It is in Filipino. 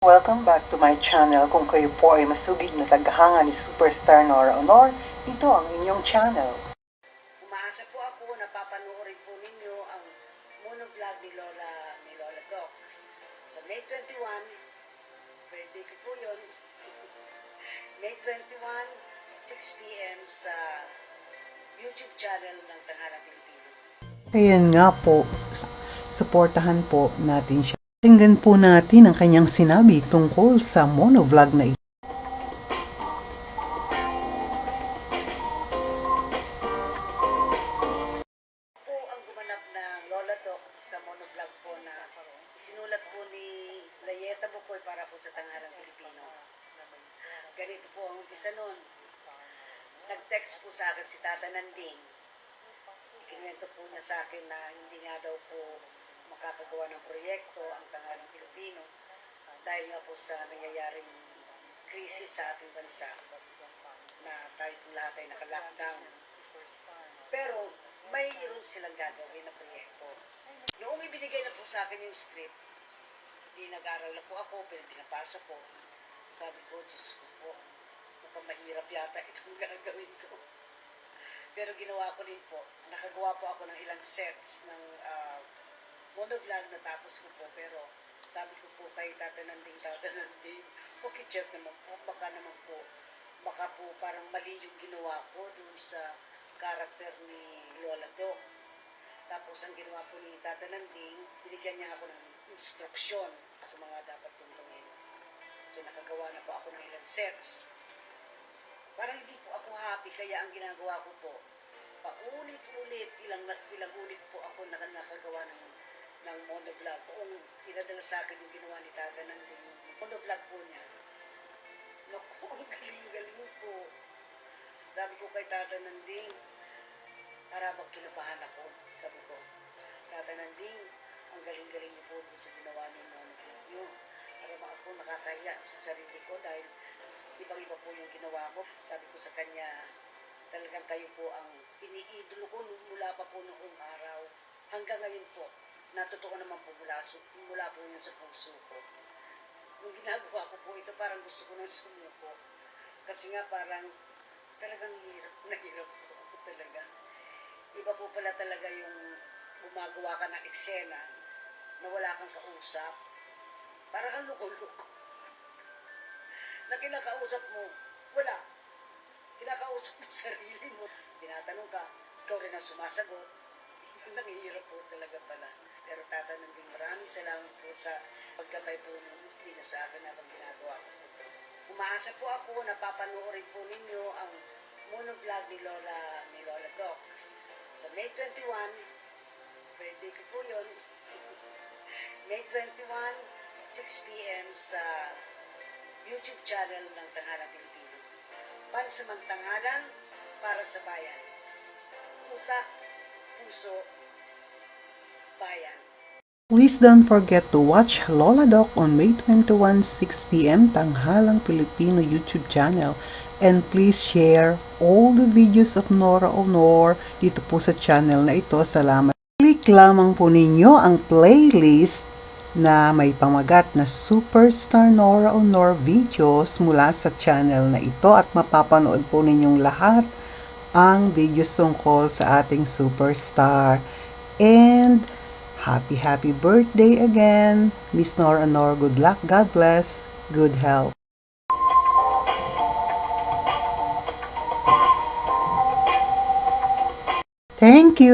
Welcome back to my channel. Kung kayo po ay masugid na tagahanga ni Superstar Nora Honor, ito ang inyong channel. Umaasa po ako na papanoorin po ninyo ang monovlog ni Lola Doc. Sa May 21, birthday ko po yun. May 21, 6 p.m. sa YouTube channel ng Tanghalang Pilipino. Ayan nga po, suportahan po natin siya. Tingnan po natin ang kanyang sinabi tungkol sa monovlog na ito. Po ang gumanap ng Lola Doc sa monovlog po na sinulat po ni Layeta Bukoy para po sa Tanghalang Pilipino. Ganito po ang umpisa nun. Nag-text po sa akin si Tata Nanding. Ikinuwento po niya sa akin na hindi nga daw po makakagawa ng proyekto ang Tanghalang Pilipino dahil nga po sa nangyayaring krisis sa ating bansa na tayo po lahat ay naka-lockdown. Pero mayroon silang gagawin na proyekto. Noong ibinigay na po sa akin yung script, di nag-aral na po ako, pero binabasa ko. Sabi ko, Diyos ko po, mukhang mahirap yata itong gagawin ko. Pero ginawa ko din po, nakagawa po ako ng ilang sets ng monovlog na tapos ko po, pero sabi ko po kay Tata Nanding, check naman po, baka po parang mali yung ginawa ko dun sa karakter ni Lola Doc. Tapos ang ginawa po ni Tata Nanding, binigyan niya ako ng instruksyon sa mga dapat tungtungin. So nakagawa na po ako ng ilang sets. Parang hindi po ako happy, kaya ang ginagawa ko po, paulit-ulit, ilang ulit po ako nakagawa ng monovlog. Kung pinadala sa akin yung ginawa ni Tata Nanding, monovlog po niya. Naku, ang galing-galing po. Sabi ko kay Tata Nanding, para magkinabahan ako. Sabi ko, Tata Nanding, ang galing-galing niyo po sa ginawa niyo ng monovlog niyo. Para ako nakakahiya sa sarili ko dahil ibang-iba po yung ginawa ko. Sabi ko sa kanya, talagang kayo po ang iniidolo ko mula pa po noong araw. Hanggang ngayon po, natotoo naman po mula po yun sa puso ko. Nung ginagawa ko po ito, parang gusto ko nang sumuko. Kasi nga parang talagang hirap po ako talaga. Iba po pala talaga yung gumagawa ka ng eksena na wala kang kausap. Parang kang loko-loko. Na kinakausap mo, wala. Kinakausap mo sarili mo. Tinatanong ka, ikaw rin ang sumasagot. Nanghihirap po talaga pala. Pero Tata Nanding, maraming salamat po sa pagkabay po nila sa akin na ginagawa ko po ito. Umaasa po ako na papanoorin po ninyo ang monovlog ni Lola Doc. Sa May 21, birthday ko po yun. May 21, 6 p.m. sa YouTube channel ng Tanghalang Pilipino. Pansamantanghalan para sa bayan. Utak, puso, bayan. Please don't forget to watch Lola Doc on May 21, 6 p.m. Tanghalang Pilipino YouTube channel. And please share all the videos of Nora Honor dito po sa channel na ito. Salamat. Click lamang po ninyo ang playlist na may pamagat na Superstar Nora Honor videos mula sa channel na ito at mapapanood po ninyong lahat ang videos tungkol sa ating superstar. And happy birthday again, Miss Nora Honor. Good luck, God bless, good health. Thank you.